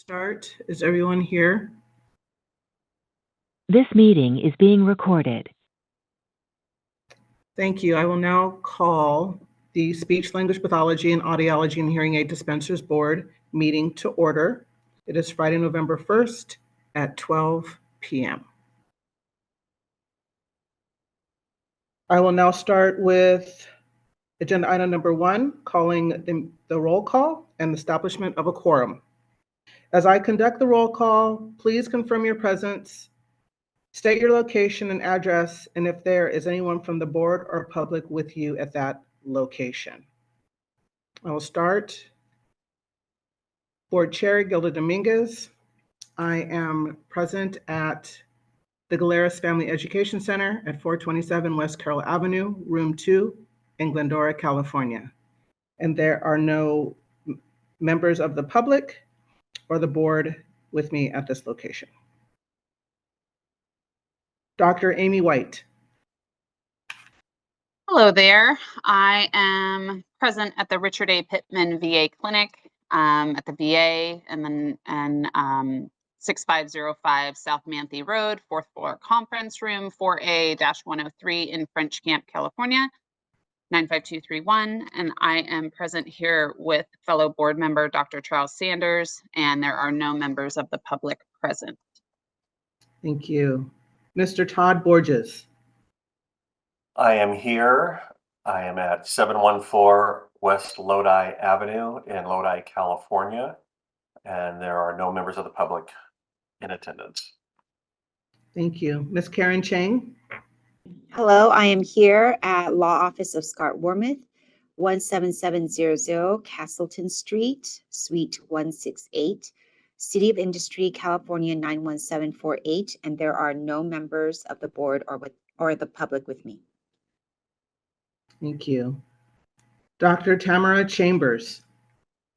Start. Is everyone here? This meeting is being recorded. Thank you. I will now call the Speech Language Pathology and Audiology and Hearing Aid Dispensers Board meeting to order. It is Friday, November 1st at 12 p.m. I will now start with agenda item number 1, calling the roll call and establishment of a quorum. As I conduct the roll call, please confirm your presence, state your location and address, and if there is anyone from the board or public with you at that location. I will start. Board Chair Gilda Dominguez. I am present at the Galeras Family Education Center at 427 West Carroll Avenue, Room 2 in Glendora, California. And there are no members of the public or the board with me at this location. Dr. Amy White. Hello there. I am present at the Richard A. Pittman VA Clinic at the VA and 6505 South Manthe Road, 4th floor conference room 4A-103 in French Camp, California, 95231. And I am present here with fellow board member Dr. Charles Sanders, and there are no members of the public present. Thank you. Mr. Todd Borges. I am here. I am at 714 West Lodi Avenue in Lodi, California, and there are no members of the public in attendance. Thank you. Ms. Karen Chang. Hello, I am here at Law Office of Scott Wormuth, 17700 Castleton Street, Suite 168, City of Industry, California 91748, and there are no members of the board or the public with me. Thank you. Dr. Tamara Chambers.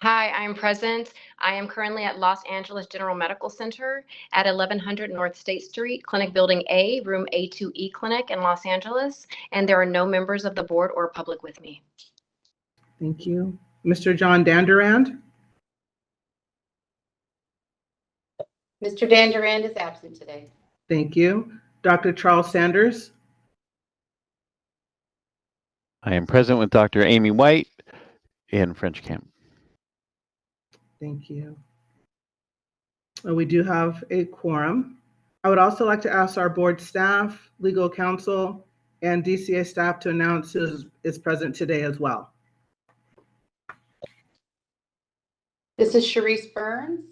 Hi, I'm present. I am currently at Los Angeles General Medical Center at 1100 North State Street, Clinic Building A, Room A2E Clinic in Los Angeles, and there are no members of the board or public with me. Thank you. Mr. John Dandurand. Mr. Dandurand is absent today. Thank you. Dr. Charles Sanders. I am present with Dr. Amy White in French Camp. Thank you. We do have a quorum. I would also like to ask our board staff, legal counsel, and DCA staff to announce who is present today as well. This is Sharice Burns,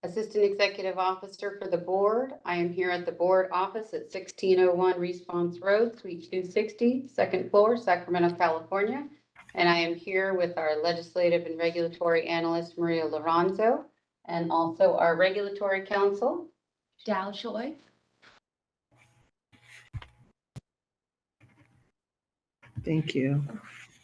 Assistant Executive Officer for the board. I am here at the board office at 1601 Response Road, Suite 260, second floor, Sacramento, California. And I am here with our legislative and regulatory analyst, Maria Lorenzo, and also our regulatory counsel, Dal Choi. Thank you.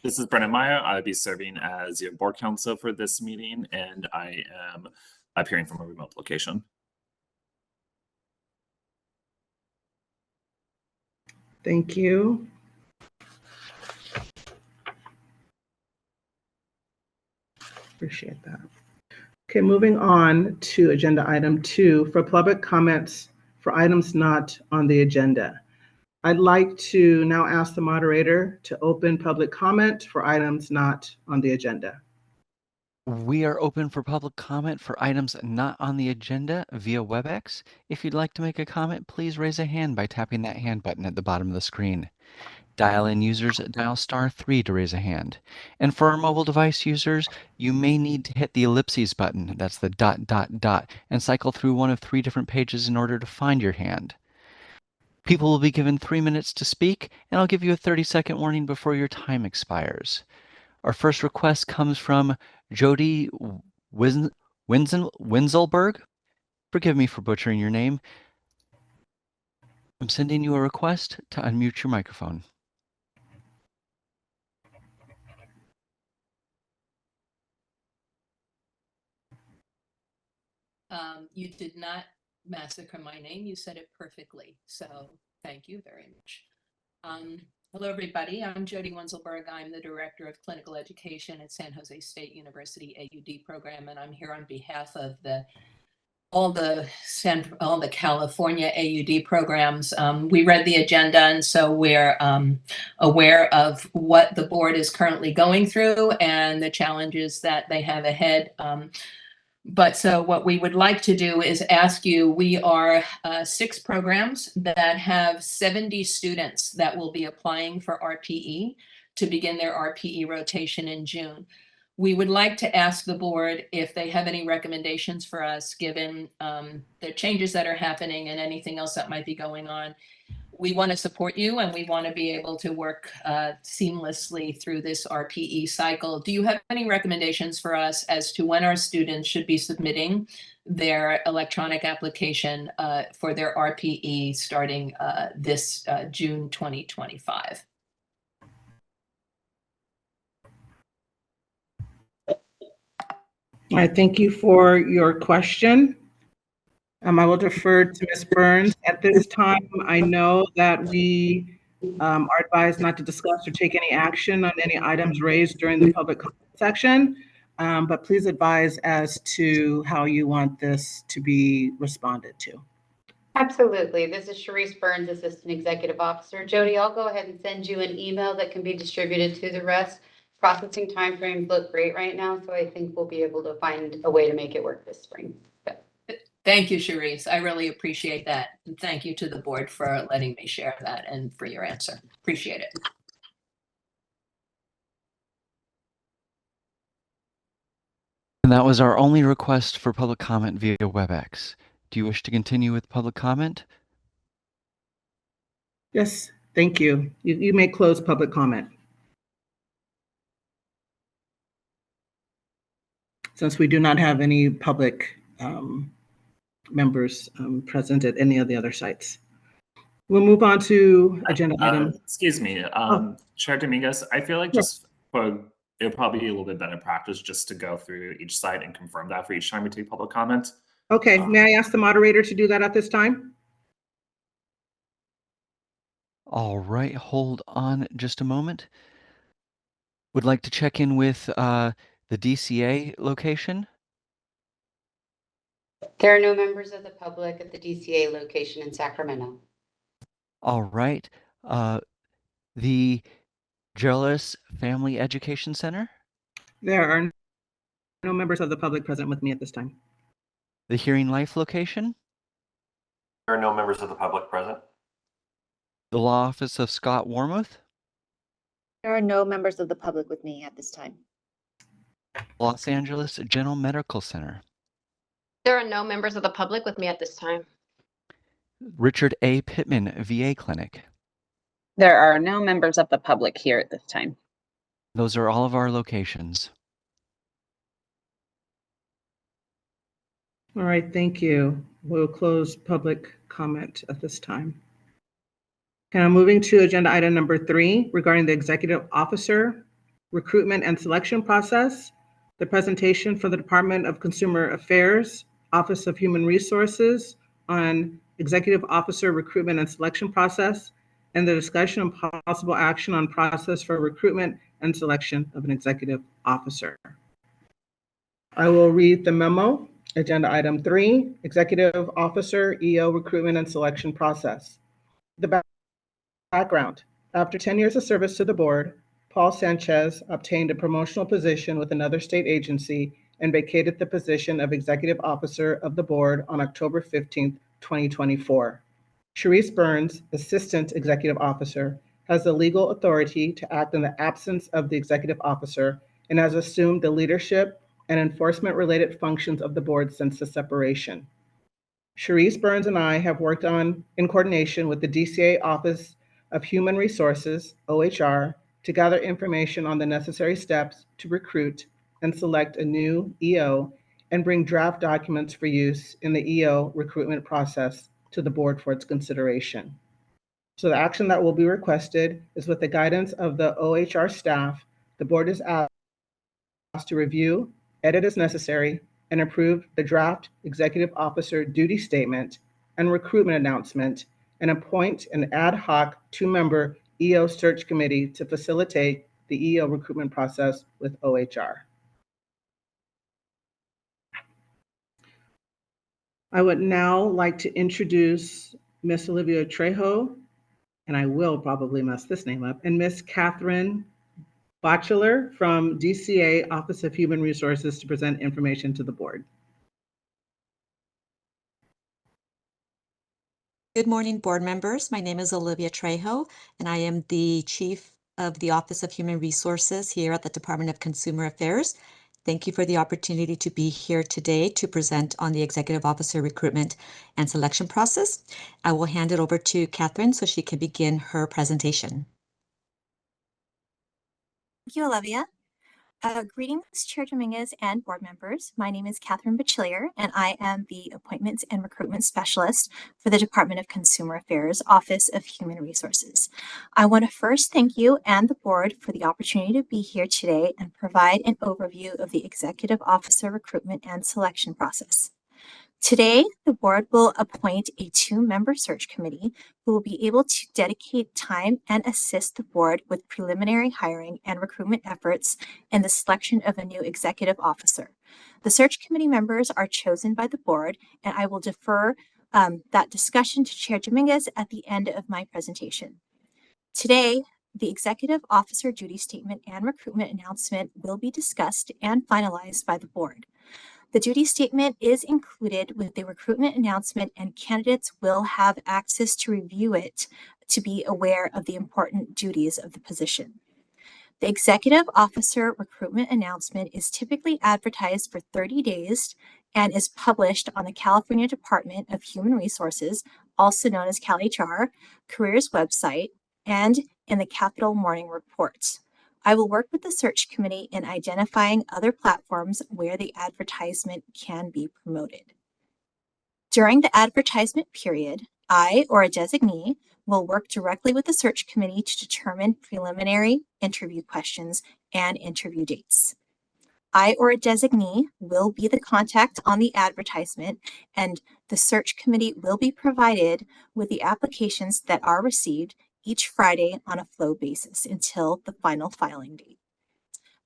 This is Brennan Meyer. I'll be serving as your board counsel for this meeting, and I am appearing from a remote location. Thank you. Appreciate that. Okay, moving on to agenda item 2 for public comments for items not on the agenda. I'd like to now ask the moderator to open public comment for items not on the agenda. We are open for public comment for items not on the agenda via WebEx. If you'd like to make a comment, please raise a hand by tapping that hand button at the bottom of the screen. Dial-in users dial *3 to raise a hand. And for our mobile device users, you may need to hit the ellipses button, that's the ... and cycle through one of 3 different pages in order to find your hand. People will be given 3 minutes to speak, and I'll give you a 30-second warning before your time expires. Our first request comes from Jody Winzelberg. Forgive me for butchering your name. I'm sending you a request to unmute your microphone. You did not massacre my name. You said it perfectly. So thank you very much. Hello, everybody. I'm Jody Winzelberg. I'm the Director of Clinical Education at San Jose State University AUD program, and I'm here on behalf of the all the California AUD programs. We read the agenda, and so we're aware of what the board is currently going through and the challenges that they have ahead. But so what we would like to do is ask you, we are 6 programs that have 70 students that will be applying for RPE to begin their RPE rotation in June. We would like to ask the board if they have any recommendations for us, given the changes that are happening and anything else that might be going on. We want to support you, and we want to be able to work seamlessly through this RPE cycle. Do you have any recommendations for us as to when our students should be submitting their electronic application for their RPE starting this June 2025? I thank you for your question. I will defer to Ms. Burns. At this time, I know that we are advised not to discuss or take any action on any items raised during the public comment section, but please advise as to how you want this to be responded to. Absolutely. This is Sharice Burns, Assistant Executive Officer. Jody, I'll go ahead and send you an email that can be distributed to the rest. Processing timeframes look great right now, so I think we'll be able to find a way to make it work this spring. Thank you, Sharice. I really appreciate that. And thank you to the board for letting me share that and for your answer. Appreciate it. And that was our only request for public comment via WebEx. Do you wish to continue with public comment? Yes, thank you. You may close public comment. Since we do not have any public members present at any of the other sites. We'll move on to agenda item. Excuse me, Chair Dominguez, I feel like just it would probably be a little bit better practice just to go through each site and confirm that for each time we take public comment. Okay, may I ask the moderator to do that at this time? All right, hold on just a moment. Would like to check in with the DCA location. There are no members of the public at the DCA location in Sacramento. All right. The Geraldus Family Education Center. There are no members of the public present with me at this time. The Hearing Life location. There are no members of the public present. The Law Office of Scott Warmuth. There are no members of the public with me at this time. Los Angeles General Medical Center. There are no members of the public with me at this time. Richard A. Pittman VA Clinic. There are no members of the public here at this time. Those are all of our locations. All right, thank you. We'll close public comment at this time. Okay, I'm moving to agenda item number 3 regarding the executive officer recruitment and selection process. The presentation for the Department of Consumer Affairs, Office of Human Resources on executive officer recruitment and selection process, and the discussion of possible action on process for recruitment and selection of an executive officer. I will read the memo. Agenda item 3, executive officer EO recruitment and selection process. The background: after 10 years of service to the board, Paul Sanchez obtained a promotional position with another state agency and vacated the position of executive officer of the board on October 15th, 2024. Sharice Burns, assistant executive officer, has the legal authority to act in the absence of the executive officer and has assumed the leadership and enforcement-related functions of the board since the separation. Sharice Burns and I have worked in coordination with the DCA Office of Human Resources, OHR, to gather information on the necessary steps to recruit and select a new EO and bring draft documents for use in the EO recruitment process to the board for its consideration. So the action that will be requested is, with the guidance of the OHR staff, the board is asked to review, edit as necessary, and approve the draft executive officer duty statement and recruitment announcement, and appoint an ad hoc 2-member EO search committee to facilitate the EO recruitment process with OHR. I would now like to introduce Miss Olivia Trejo, and I will probably mess this name up, and Miss Catherine Bachelor from DCA Office of Human Resources to present information to the board. Good morning, board members. My name is Olivia Trejo, and I am the Chief of the Office of Human Resources here at the Department of Consumer Affairs. Thank you for the opportunity to be here today to present on the Executive Officer recruitment and selection process. I will hand it over to Catherine so she can begin her presentation. Thank you, Olivia. Greetings, Chair Dominguez and board members. My name is Catherine Bachelier, and I am the Appointments and Recruitment Specialist for the Department of Consumer Affairs, Office of Human Resources. I want to first thank you and the board for the opportunity to be here today and provide an overview of the Executive Officer recruitment and selection process. Today, the board will appoint a 2-member search committee who will be able to dedicate time and assist the board with preliminary hiring and recruitment efforts in the selection of a new executive officer. The search committee members are chosen by the board, and I will defer that discussion to Chair Dominguez at the end of my presentation. Today, the executive officer duty statement and recruitment announcement will be discussed and finalized by the board. The duty statement is included with the recruitment announcement, and candidates will have access to review it to be aware of the important duties of the position. The executive officer recruitment announcement is typically advertised for 30 days and is published on the California Department of Human Resources, also known as CalHR, careers website, and in the Capital Morning Report. I will work with the search committee in identifying other platforms where the advertisement can be promoted. During the advertisement period, I or a designee will work directly with the search committee to determine preliminary interview questions and interview dates. I or a designee will be the contact on the advertisement, and the search committee will be provided with the applications that are received each Friday on a flow basis until the final filing date.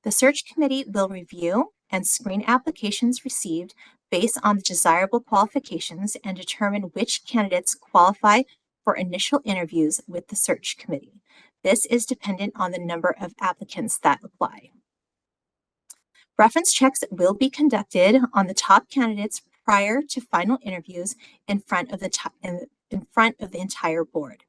The search committee will review and screen applications received based on the desirable qualifications and determine which candidates qualify for initial interviews with the search committee. This is dependent on the number of applicants that apply. Reference checks will be conducted on the top candidates prior to final interviews in front of the entire board.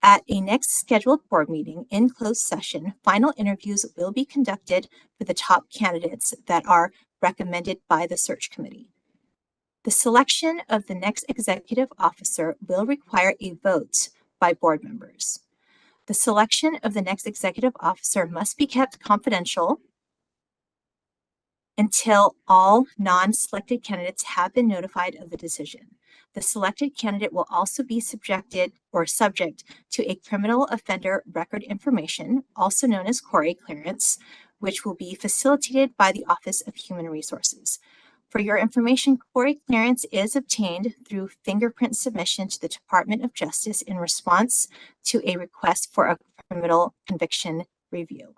At a next scheduled board meeting in closed session, final interviews will be conducted for the top candidates that are recommended by the search committee. The selection of the next executive officer will require a vote by board members. The selection of the next executive officer must be kept confidential until all non-selected candidates have been notified of the decision. The selected candidate will also be subject to a criminal offender record information, also known as CORI clearance, which will be facilitated by the Office of Human Resources. For your information, CORI clearance is obtained through fingerprint submission to the Department of Justice in response to a request for a criminal conviction review.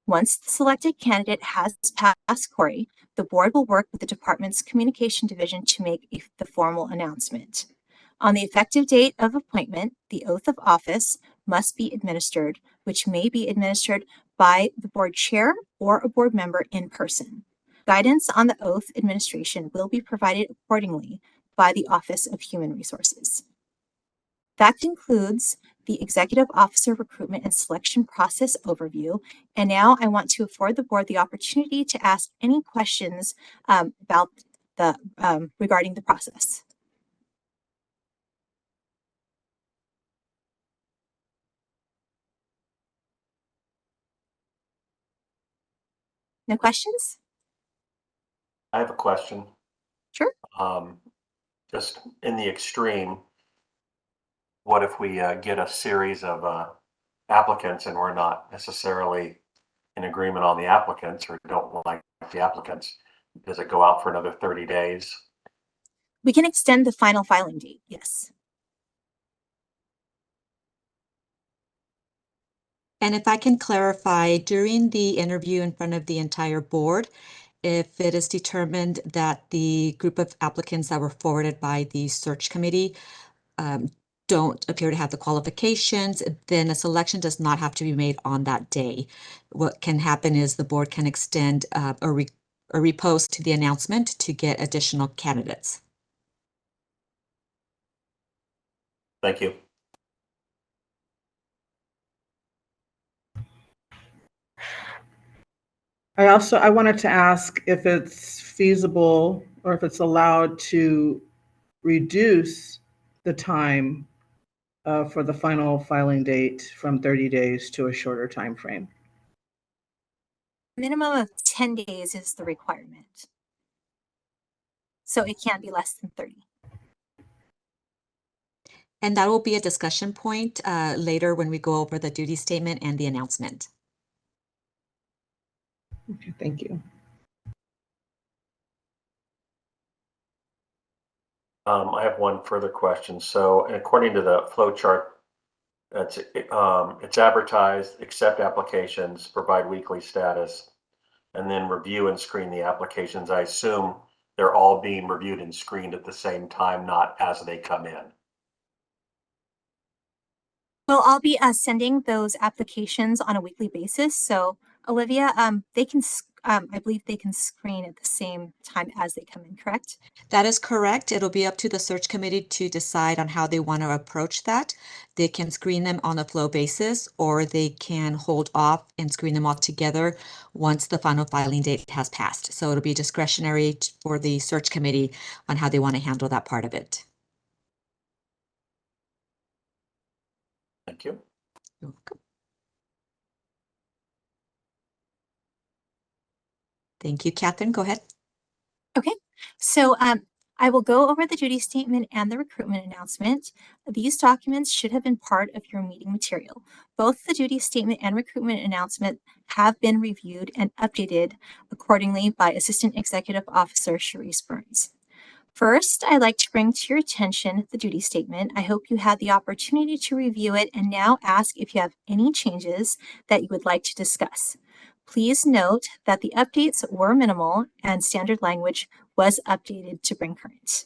Once the selected candidate has passed CORI, the board will work with the department's communication division to make the formal announcement. On the effective date of appointment, the oath of office must be administered, which may be administered by the board chair or a board member in person. Guidance on the oath administration will be provided accordingly by the Office of Human Resources. That concludes the Executive Officer Recruitment and Selection Process overview. And now I want to afford the board the opportunity to ask any questions about regarding the process. No questions? I have a question. Sure. Just in the extreme, what if we get a series of applicants and we're not necessarily in agreement on the applicants or don't like the applicants? Does it go out for another 30 days? We can extend the final filing date, yes. And if I can clarify, during the interview in front of the entire board, If it is determined that the group of applicants that were forwarded by the search committee don't appear to have the qualifications, then a selection does not have to be made on that day. What can happen is the board can extend a repost the announcement to get additional candidates. Thank you. I wanted to ask if it's feasible or if it's allowed to reduce the time for the final filing date from 30 days to a shorter time frame. Minimum of 10 days is the requirement. So it can't be less than 30. And that will be a discussion point later when we go over the duty statement and the announcement. Okay, thank you. I have one further question. So according to the flow chart, it's advertised, accept applications, provide weekly status, and then review and screen the applications. I assume they're all being reviewed and screened at the same time, not as they come in. Well, I'll be sending those applications on a weekly basis. So Olivia, they can, I believe they can screen at the same time as they come in, correct? That is correct. It'll be up to the search committee to decide on how they want to approach that. They can screen them on a flow basis, or they can hold off and screen them all together once the final filing date has passed. So it'll be discretionary for the search committee on how they want to handle that part of it. Thank you. You're welcome. Thank you, Catherine. Go ahead. Okay, so I will go over the duty statement and the recruitment announcement. These documents should have been part of your meeting material. Both the duty statement and recruitment announcement have been reviewed and updated accordingly by Assistant Executive Officer Sharice Burns. First, I'd like to bring to your attention the duty statement. I hope you had the opportunity to review it and now ask if you have any changes that you would like to discuss. Please note that the updates were minimal and standard language was updated to bring current.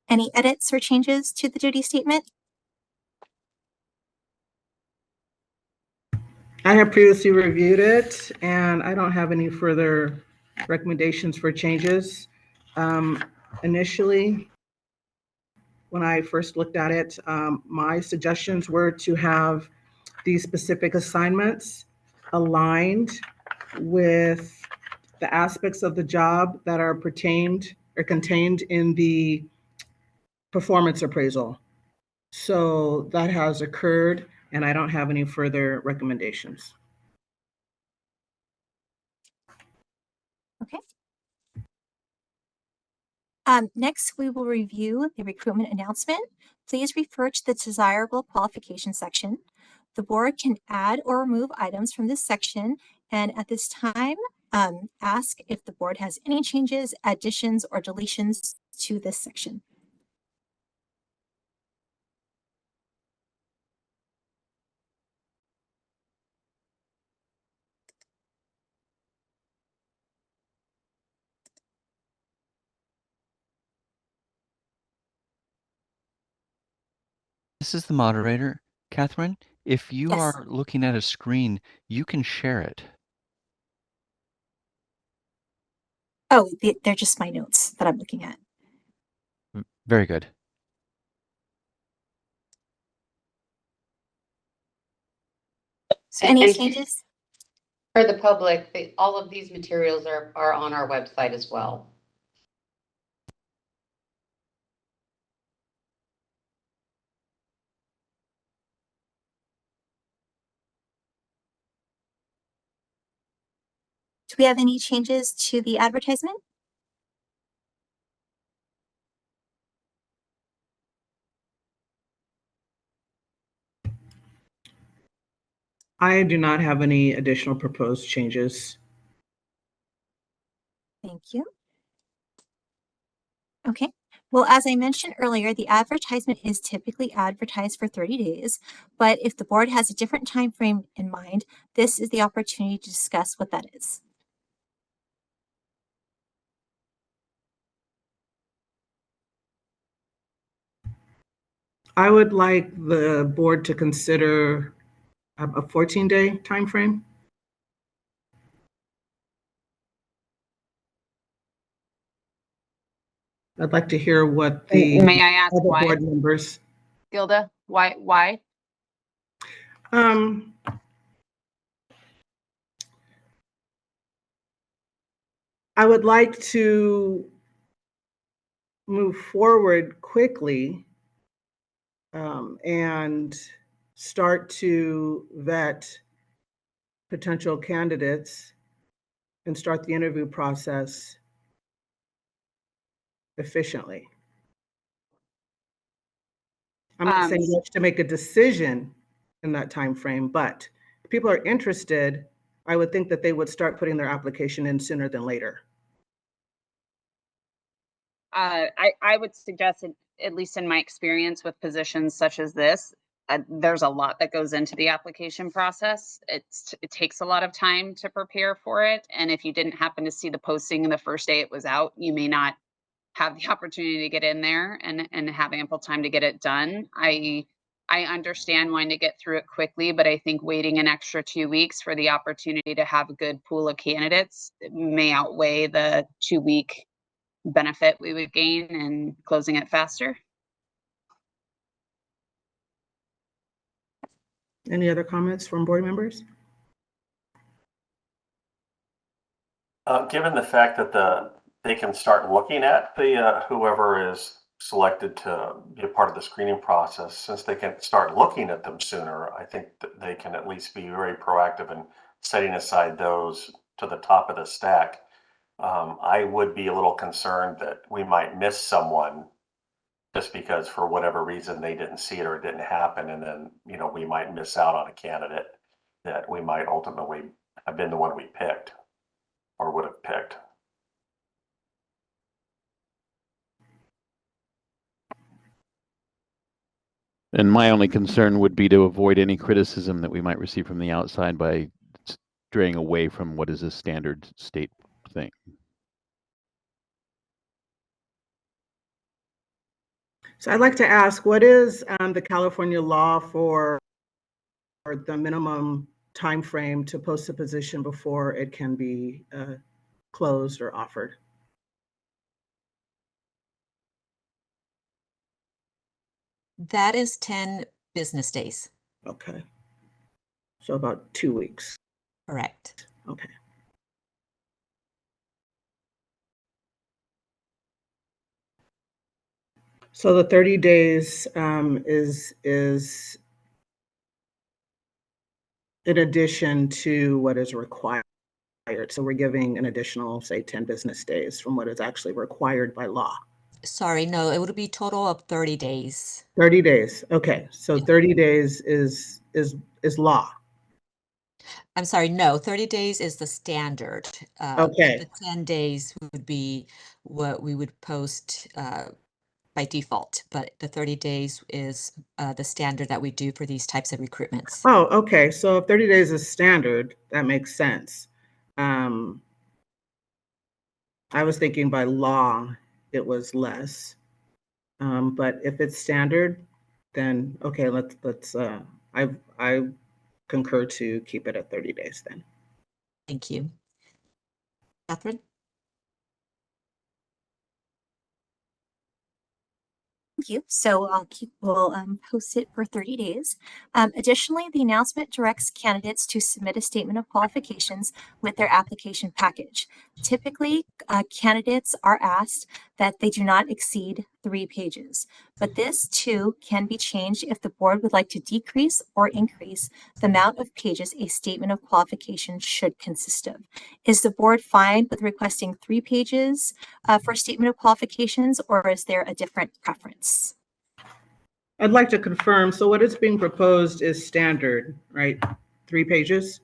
Any edits or changes to the duty statement? I have previously reviewed it and I don't have any further recommendations for changes. Initially, when I first looked at it, my suggestions were to have these specific assignments aligned with the aspects of the job that are pertained or contained in the performance appraisal. So that has occurred and I don't have any further recommendations. Okay. Next, we will review the recruitment announcement. Please refer to the desirable qualification section. The board can add or remove items from this section, and at this time, ask if the board has any changes, additions, or deletions to this section. This is the moderator. Catherine, if you Yes. are looking at a screen, you can share it. Oh, they're just my notes that I'm looking at. Very good. So any changes? For the public, all of these materials are on our website as well. Do we have any changes to the advertisement? I do not have any additional proposed changes. Thank you. Okay, Well, as I mentioned earlier, the advertisement is typically advertised for 30 days, but if the board has a different time frame in mind, this is the opportunity to discuss what that is. I would like the board to consider a 14-day time frame. I'd like to hear what the May I ask other why, board members. Gilda? Why? I would like to move forward quickly and start to vet potential candidates and start the interview process efficiently. I'm not saying you have to make a decision in that time frame, but if people are interested, I would think that they would start putting their application in sooner than later. I would suggest, at least in my experience with positions such as this, there's a lot that goes into the application process. It takes a lot of time to prepare for it. And if you didn't happen to see the posting the first day it was out, you may not have the opportunity to get in there and have ample time to get it done. I understand wanting to get through it quickly, but I think waiting an extra 2 weeks for the opportunity to have a good pool of candidates may outweigh the 2-week benefit we would gain in closing it faster. Any other comments from board members? Given the fact that they can start looking at the whoever is selected to be a part of the screening process, since they can start looking at them sooner, I think that they can at least be very proactive in setting aside those to the top of the stack. I would be a little concerned that we might miss someone just because for whatever reason they didn't see it or it didn't happen, and then we might miss out on a candidate that we might ultimately have been the one we picked or would have picked. And my only concern would be to avoid any criticism that we might receive from the outside by straying away from what is a standard state thing. So I'd like to ask, what is the California law for the minimum time frame to post a position before it can be closed or offered? That is 10 business days. Okay. So about 2 weeks. Correct. Okay. So the 30 days is in addition to what is required. So we're giving an additional, say, 10 business days from what is actually required by law. Sorry, no, it would be total of 30 days. 30 days. Okay. So 30 days is law. I'm sorry, no, 30 days is the standard. Okay. The 10 days would be what we would post by default, but the 30 days is the standard that we do for these types of recruitments. Oh, okay. So if 30 days is standard, that makes sense. I was thinking by law it was less. But if it's standard, then okay, let's I concur to keep it at 30 days then. Thank you. Catherine? Thank you. So we'll post it for 30 days. Additionally, the announcement directs candidates to submit a statement of qualifications with their application package. Typically, candidates are asked that they do not exceed 3 pages, but this too can be changed if the board would like to decrease or increase the amount of pages a statement of qualification should consist of. Is the board fine with requesting 3 pages for a statement of qualifications, or is there a different preference? I'd like to confirm, so what is being proposed is standard, right? 3 pages?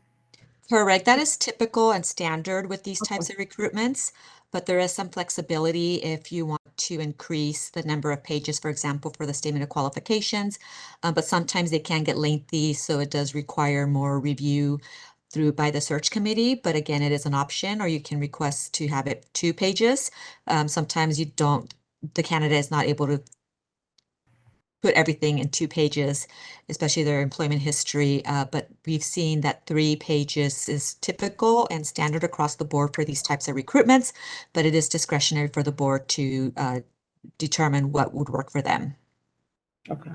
Correct. That is typical and standard with these types of recruitments, but there is some flexibility if you want to increase the number of pages, for example, for the statement of qualifications, but sometimes they can get lengthy, so it does require more review through by the search committee. But again, it is an option, or you can request to have it 2 pages. Sometimes the candidate is not able to put everything in 2 pages, especially their employment history. But we've seen that 3 pages is typical and standard across the board for these types of recruitments, but it is discretionary for the board to determine what would work for them. Okay.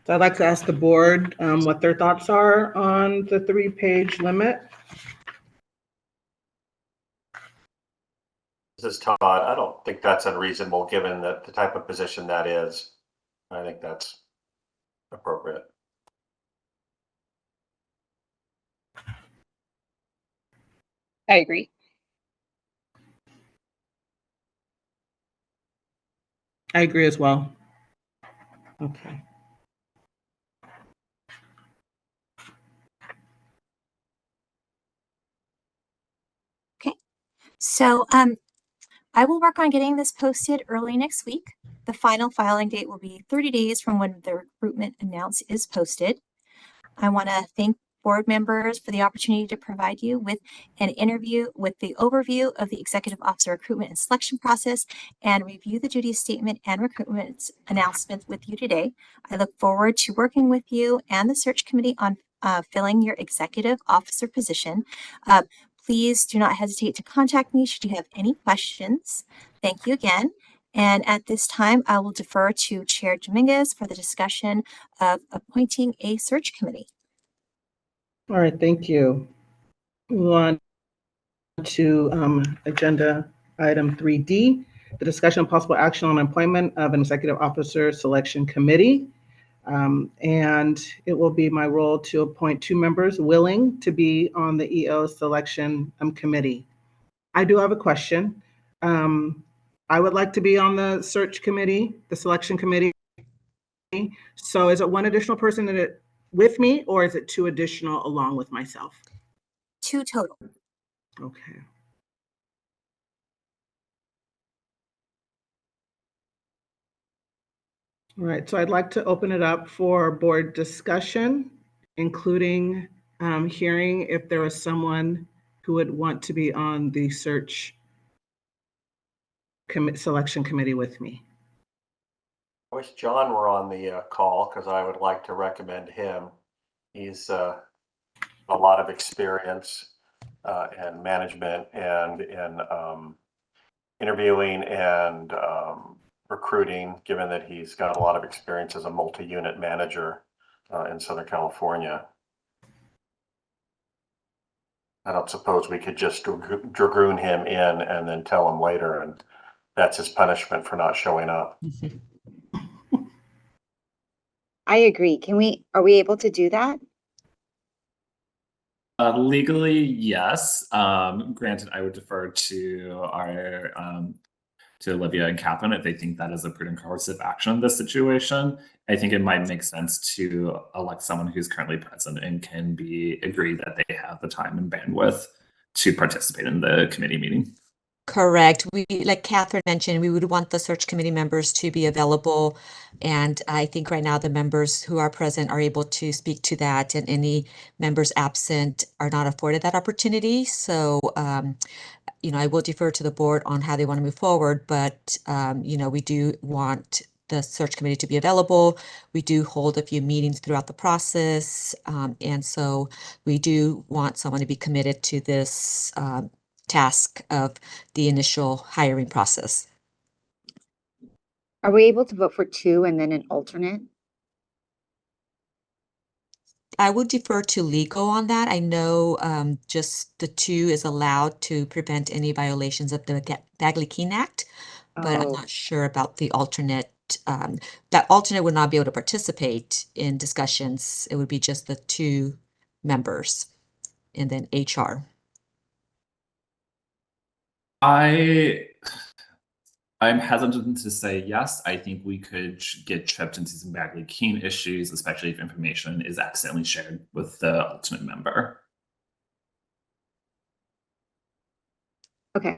So I'd like to ask the board what their thoughts are on the 3-page limit. This is Todd. I don't think that's unreasonable given that the type of position that is. I think that's appropriate. I agree. I agree as well. Okay. So I will work on getting this posted early next week. The final filing date will be 30 days from when the recruitment announce is posted. I want to thank board members for the opportunity to provide you with an interview with the overview of the executive officer recruitment and selection process and review the duty statement and recruitment announcement with you today. I look forward to working with you and the search committee on filling your executive officer position. Please do not hesitate to contact me should you have any questions. Thank you again. And at this time, I will defer to Chair Dominguez for the discussion of appointing a search committee. All right, thank you. Move on to agenda item 3D, the discussion of possible action on appointment of an executive officer selection committee. And it will be my role to appoint 2 members willing to be on the EO selection committee. I do have a question. I would like to be on the search committee, the selection committee. So is it 1 additional person in it with me, or is it 2 additional along with myself? 2 total. Okay. All right, so I'd like to open it up for board discussion, including hearing if there is someone who would want to be on the search selection committee with me. I wish John were on the call because I would like to recommend him. He's a lot of experience in management and in interviewing and recruiting, given that he's got a lot of experience as a multi-unit manager in Southern California. I don't suppose we could just dragoon him in and then tell him later, and that's his punishment for not showing up. I agree. Are we able to do that? Legally, yes. Granted, I would defer to our to Olivia and Catherine if they think that is a prudent course of action in this situation. I think it might make sense to elect someone who's currently present and can agree that they have the time and bandwidth to participate in the committee meeting. Correct. Like Catherine mentioned, we would want the search committee members to be available. And I think right now the members who are present are able to speak to that, and any members absent are not afforded that opportunity. So, I will defer to the board on how they want to move forward, but, we do want the search committee to be available. We do hold a few meetings throughout the process. And so we do want someone to be committed to this task of the initial hiring process. Are we able to vote for 2 and then an alternate? I would defer to legal on that. I know just the 2 is allowed to prevent any violations of the Bagley-Keene Act, but I'm not sure about the alternate. That alternate would not be able to participate in discussions. It would be just the 2 members and then HR. I'm hesitant to say yes. I think we could get tripped into some Bagley-Keene issues, especially if information is accidentally shared with the alternate member. Okay.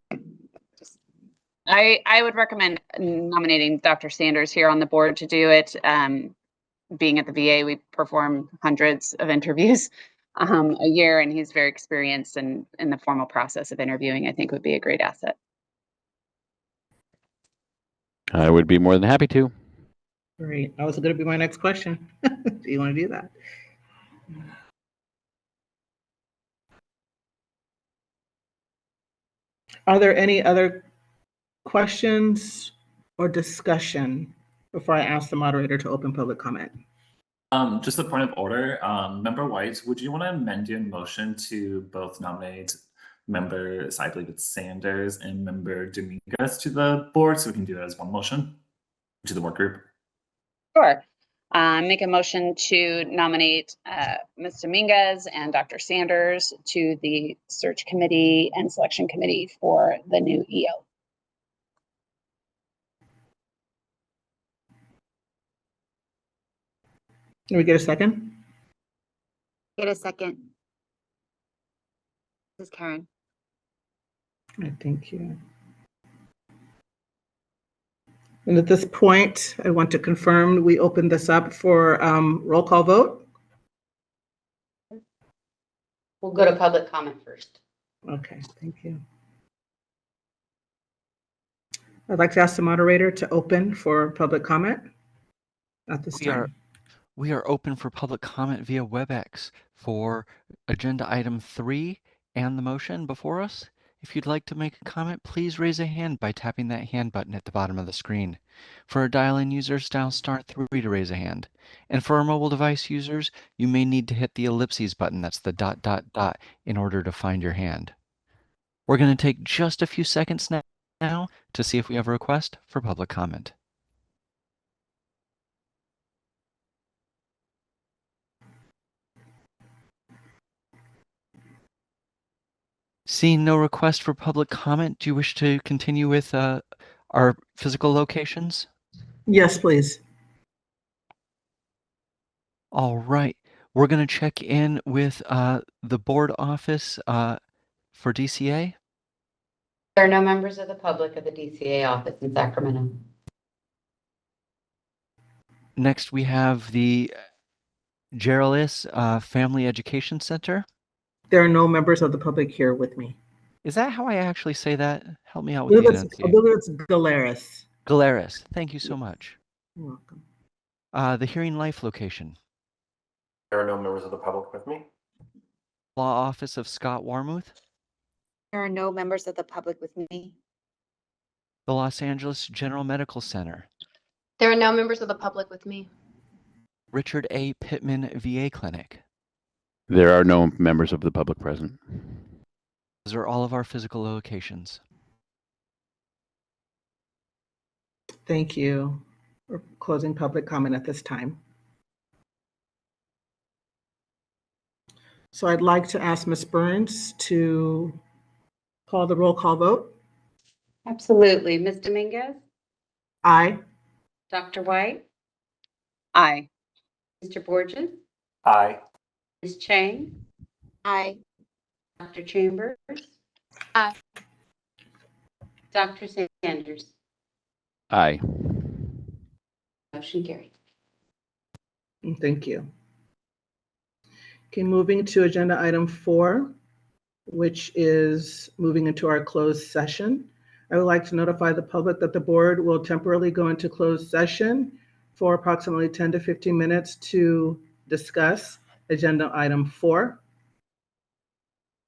I would recommend nominating Dr. Sanders here on the board to do it. Being at the VA, we perform hundreds of interviews a year, and he's very experienced in the formal process of interviewing. I think would be a great asset. I would be more than happy to. Great. That was going to be my next question. Do you want to do that? Are there any other questions or discussion before I ask the moderator to open public comment? Just a point of order. Member White, would you want to amend your motion to both nominate Member, I believe it's Sanders, and Member Dominguez to the board, so we can do it as one motion to the work group? Sure. Make a motion to nominate Ms. Dominguez and Dr. Sanders to the search committee and selection committee for the new EO. Can we get a second? Get a second. This is Karen. Thank you. And at this point, I want to confirm we open this up for roll call vote. We'll go to public comment first. Okay, thank you. I'd like to ask the moderator to open for public comment at this time. We are open for public comment via WebEx for agenda item 3 and the motion before us. If you'd like to make a comment, please raise a hand by tapping that hand button at the bottom of the screen. For our dial-in users, dial *3 to raise a hand. And for our mobile device users, you may need to hit the ellipses button, that's the ... in order to find your hand. We're going to take just a few seconds now to see if we have a request for public comment. Seeing no request for public comment, do you wish to continue with our physical locations? Yes, please. All right. We're going to check in with the board office for DCA. There are no members of the public of the DCA office in Sacramento. Next, we have the Geraldis Family Education Center. There are no members of the public here with me. Is that how I actually say that? Help me out I with the believe enunciation. it's Galeris. Galeris. Thank you so much. You're welcome. The Hearing Life location. There are no members of the public with me. Law Office of Scott Warmuth. There are no members of the public with me. The Los Angeles General Medical Center. There are no members of the public with me. Richard A. Pittman VA Clinic. There are no members of the public present. Those are all of our physical locations. Thank you. We're closing public comment at this time. So I'd like to ask Ms. Burns to call the roll call vote. Absolutely. Ms. Dominguez? Aye. Dr. White? Aye. Mr. Borges? Aye. Ms. Chang? Aye. Dr. Chambers? Aye. Dr. Sanders? Aye. Motion carried. Thank you. Okay, moving to agenda item 4, which is moving into our closed session. I would like to notify the public that the board will temporarily go into closed session for approximately 10 to 15 minutes to discuss agenda item 4,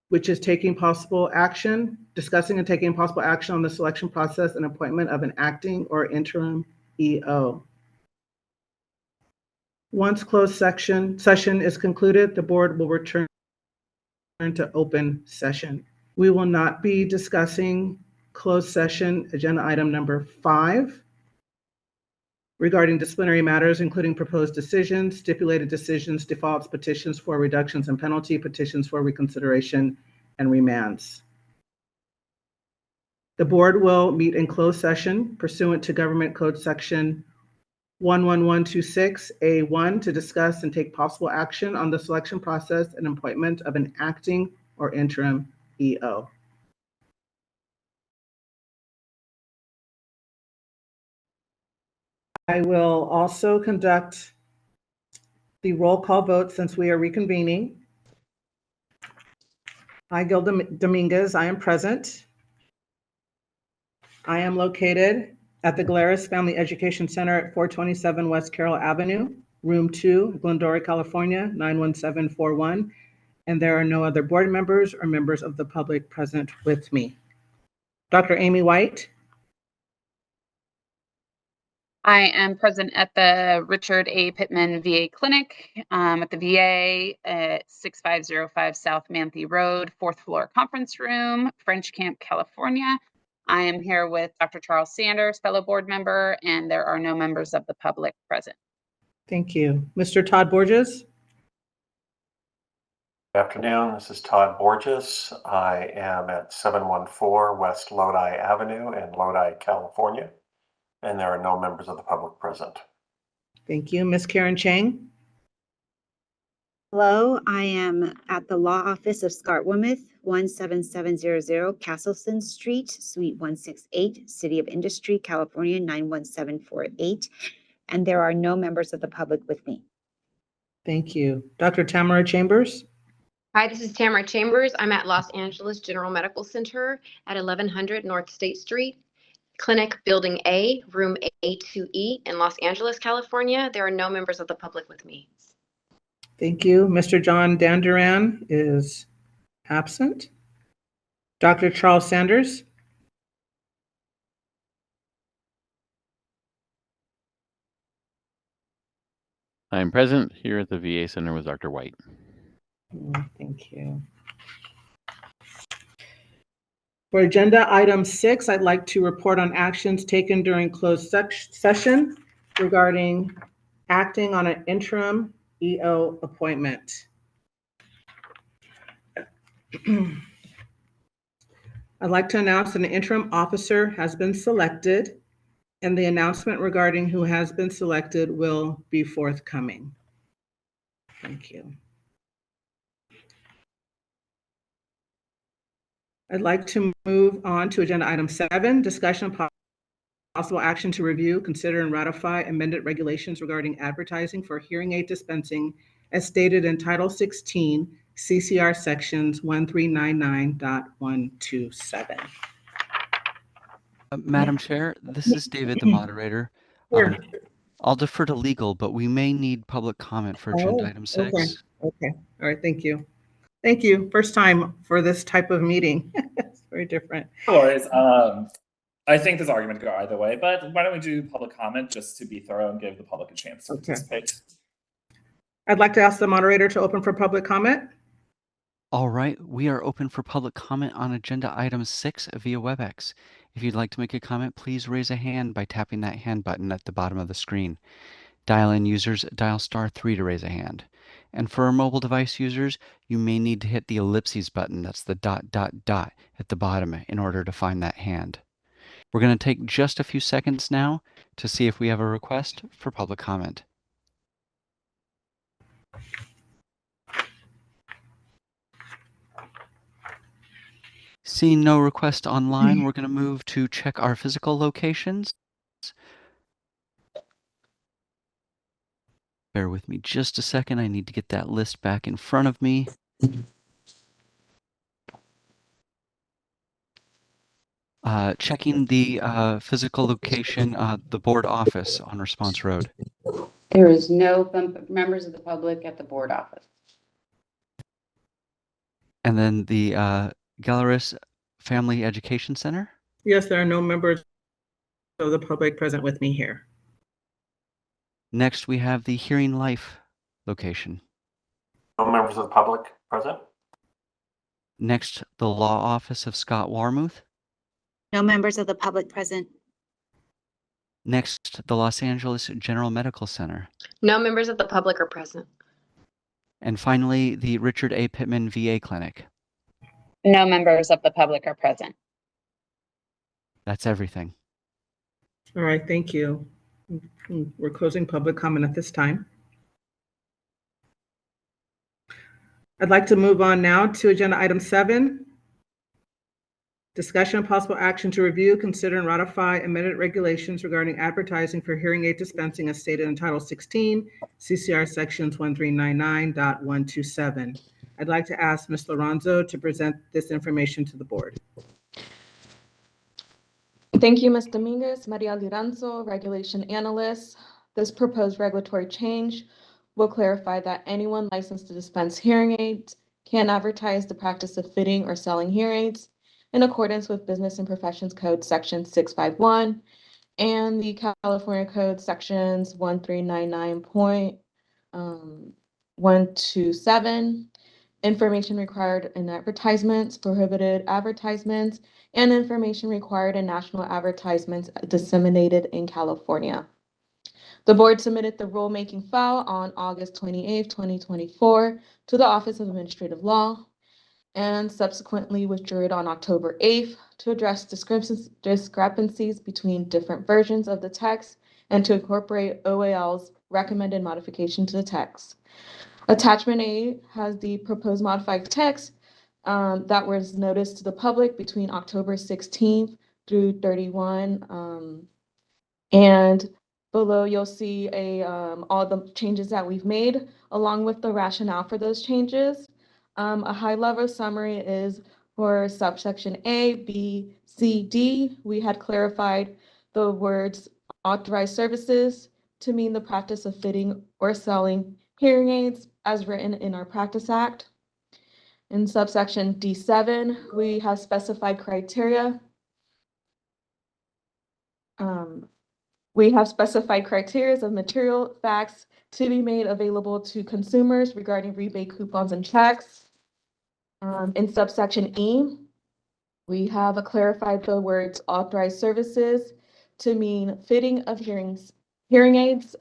which is discussing and taking possible action on the selection process and appointment of an acting or interim EO. Once closed session is concluded, the board will return to open session. We will not be discussing closed session agenda item number 5 regarding disciplinary matters, including proposed decisions, stipulated decisions, defaults, petitions for reductions and penalty, petitions for reconsideration, and remands. The board will meet in closed session pursuant to Government Code Section 11126A1 to discuss and take possible action on the selection process and appointment of an acting or interim EO. I will also conduct the roll call vote since we are reconvening. I, Gil Dominguez, I am present. I am located at the Galeras Family Education Center at 427 West Carroll Avenue, Room 2, Glendora, California, 91741. And there are no other board members or members of the public present with me. Dr. Amy White. I am present at the Richard A. Pittman VA Clinic at the VA at 6505 South Manthe Road, 4th floor conference room, French Camp, California. I am here with Dr. Charles Sanders, fellow board member, and there are no members of the public present. Thank you. Mr. Todd Borges. Good afternoon. This is Todd Borges. I am at 714 West Lodi Avenue in Lodi, California, and there are no members of the public present. Thank you. Ms. Karen Chang. Hello, I am at the law office of Scott Wommath, 17700 Castleton Street, Suite 168, City of Industry, California, 91748. And there are no members of the public with me. Thank you. Dr. Tamara Chambers. Hi, this is Tamara Chambers. I'm at Los Angeles General Medical Center at 1100 North State Street, Clinic Building A, Room A2E in Los Angeles, California. There are no members of the public with me. Thank you. Mr. John Danduran is absent. Dr. Charles Sanders. I'm present here at the VA Center with Dr. White. Thank you. For agenda item 6, I'd like to report on actions taken during closed session regarding acting on an interim EO appointment. I'd like to announce that an interim officer has been selected, and the announcement regarding who has been selected will be forthcoming. Thank you. I'd like to move on to agenda item 7, discussion of possible action to review, consider, and ratify amended regulations regarding advertising for hearing aid dispensing as stated in Title 16, CCR sections 1399.127. Madam Chair, this is David, the moderator. I'll defer to legal, but we may need public comment for agenda item 6. Okay. All right. Thank you. Thank you. First time for this type of meeting. It's very different. No worries. I think this argument could go either way, but why don't we do public comment just to be thorough and give the public a chance to participate? I'd like to ask the moderator to open for public comment. All right, we are open for public comment on agenda item 6 via WebEx. If you'd like to make a comment, please raise a hand by tapping that hand button at the bottom of the screen. Dial-in users, dial *3 to raise a hand. And for our mobile device users, you may need to hit the ellipses button, that's the ... at the bottom, in order to find that hand. We're going to take just a few seconds now to see if we have a request for public comment. Seeing no request online, we're going to move to check our physical locations. Bear with me just a second. I need to get that list back in front of me. Checking the physical location, the board office on Response Road. There is no members of the public at the board office. And then the Galeras Family Education Center? Yes, there are no members of the public present with me here. Next, we have the Hearing Life location. No members of the public present. Next, the Law Office of Scott Warmuth. No members of the public present. Next, the Los Angeles General Medical Center. No members of the public are present. And finally, the Richard A. Pittman VA Clinic. No members of the public are present. That's everything. All right, thank you. We're closing public comment at this time. I'd like to move on now to agenda item 7, Discussion and possible action to review, consider, and ratify amended regulations regarding advertising for hearing aid dispensing as stated in Title 16, CCR Sections 1399.127. I'd like to ask Ms. Lorenzo to present this information to the board. Thank you, Ms. Dominguez. Maria Liranzo, Regulation Analyst. This proposed regulatory change will clarify that anyone licensed to dispense hearing aids can advertise the practice of fitting or selling hearing aids in accordance with Business and Professions Code Section 651 and the California Code Sections 1399.127. Information required in advertisements, prohibited advertisements, and information required in national advertisements disseminated in California. The board submitted the rulemaking file on August 28, 2024 to the Office of Administrative Law and subsequently withdrew it on October 8th to address discrepancies between different versions of the text and to incorporate OAL's recommended modification to the text. Attachment A has the proposed modified text that was noticed to the public between October 16th through 31. And below you'll see all the changes that we've made along with the rationale for those changes. A high-level summary is for subsection A, B, C, D. We had clarified the words authorized services to mean the practice of fitting or selling hearing aids as written in our Practice Act. In subsection D7, we have specified criteria. We have specified criteria of material facts to be made available to consumers regarding rebate coupons and checks. In subsection E, we have clarified the words authorized services to mean fitting of hearing aids.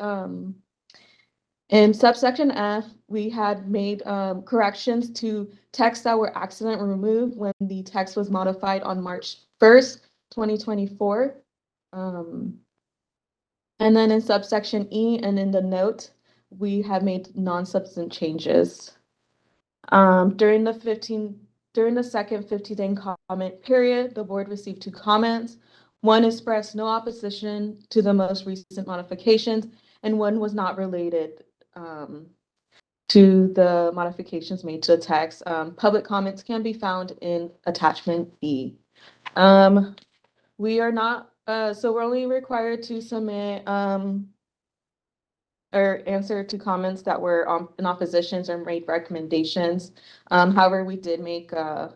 In subsection F, we had made corrections to text that were accidentally removed when the text was modified on March 1st, 2024. And then in subsection E and in the note, we have made non-substantive changes. During the second 15-day comment period, the board received 2 comments. One expressed no opposition to the most recent modifications, and one was not related to the modifications made to the text. Public comments can be found in attachment B. We are not, so we're only required to submit or answer to comments that were in oppositions or made recommendations. However, we did make a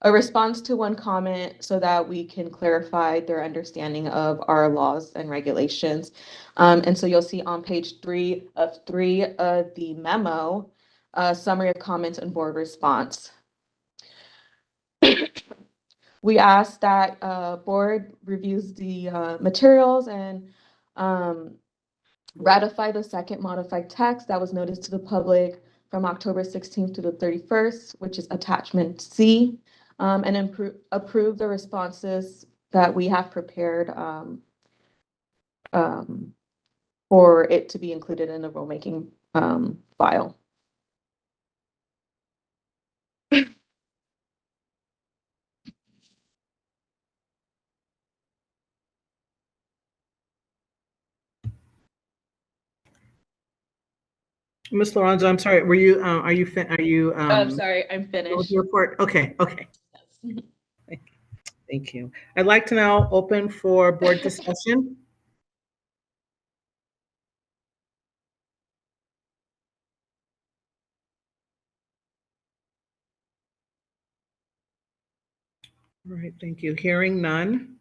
response to one comment so that we can clarify their understanding of our laws and regulations. And so you'll see on page 3 of the memo, a summary of comments and board response. We ask that board reviews the materials and ratify the second modified text that was noticed to the public from October 16th to the 31st, which is attachment C, and approve the responses that we have prepared for it to be included in the rulemaking file. Ms. Lorenzo, I'm sorry, were you, are you, I'm sorry, I'm finished. your report? Okay. Thank you. I'd like to now open for board discussion. All right, thank you. Hearing none.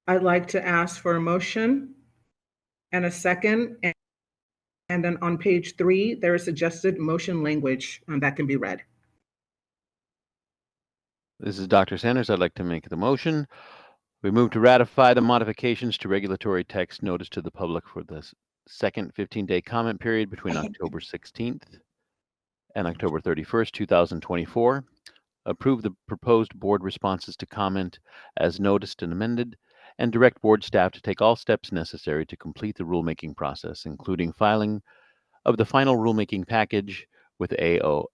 I'd like to ask for a motion and a second. And then on page 3, there is suggested motion language that can be read. This is Dr. Sanders. I'd like to make the motion. We move to ratify the modifications to regulatory text notice to the public for the second 15-day comment period between October 16th and October 31st, 2024. Approve the proposed board responses to comment as noticed and amended, and direct board staff to take all steps necessary to complete the rulemaking process, including filing of the final rulemaking package with AOL.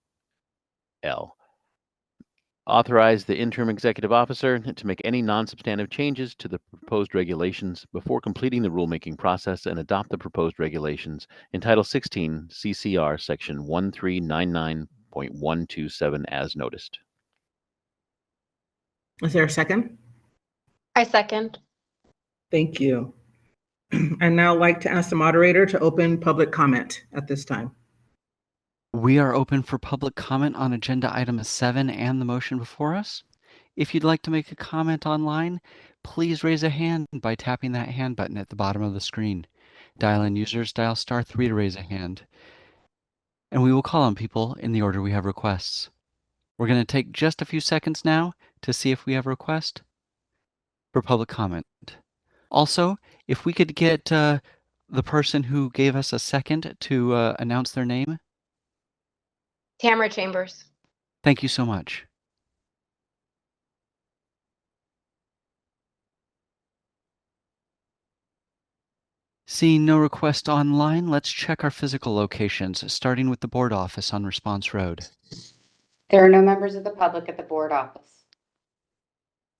authorize the interim executive officer to make any non-substantive changes to the proposed regulations before completing the rulemaking process and adopt the proposed regulations in Title 16 CCR Section 1399.127 as noticed. Is there a second? I second. Thank you. I'd now like to ask the moderator to open public comment at this time. We are open for public comment on agenda item 7 and the motion before us. If you'd like to make a comment online, please raise a hand by tapping that hand button at the bottom of the screen. Dial-in users dial *3 to raise a hand. And we will call on people in the order we have requests. We're going to take just a few seconds now to see if we have a request for public comment. Also, if we could get the person who gave us a second to announce their name. Tamara Chambers. Thank you so much. Seeing no request online, let's check our physical locations, starting with the board office on Response Road. There are no members of the public at the board office.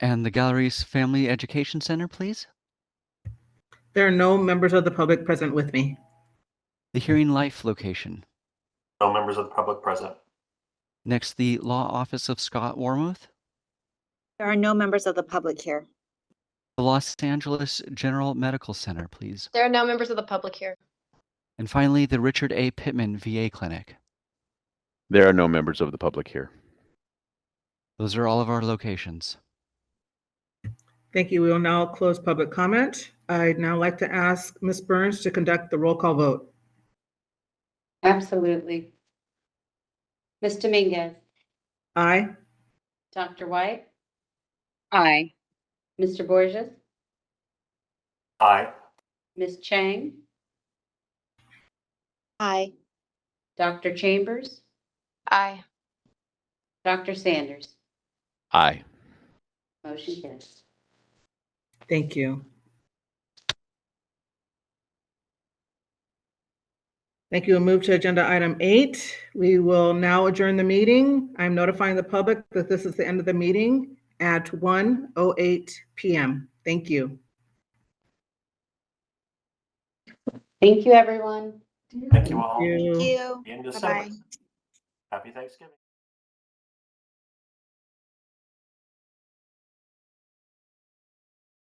And the Gallery's Family Education Center, please. There are no members of the public present with me. The Hearing Life location. No members of the public present. Next, the Law Office of Scott Warmuth. There are no members of the public here. The Los Angeles General Medical Center, please. There are no members of the public here. And finally, the Richard A. Pittman VA Clinic. There are no members of the public here. Those are all of our locations. Thank you. We will now close public comment. I'd now like to ask Ms. Burns to conduct the roll call vote. Absolutely. Ms. Dominguez, Aye. Dr. White, Aye. Mr. Borges, Aye. Ms. Chang, Aye. Dr. Chambers, Aye. Dr. Sanders. Aye. Motion carries. Thank you. Thank you. We'll move to agenda item 8. We will now adjourn the meeting. I'm notifying the public that this is the end of the meeting at 1:08 p.m. Thank you. Thank you, everyone. Thank you all. Thank you. Thank you. See you in December. Bye-bye. Happy Thanksgiving.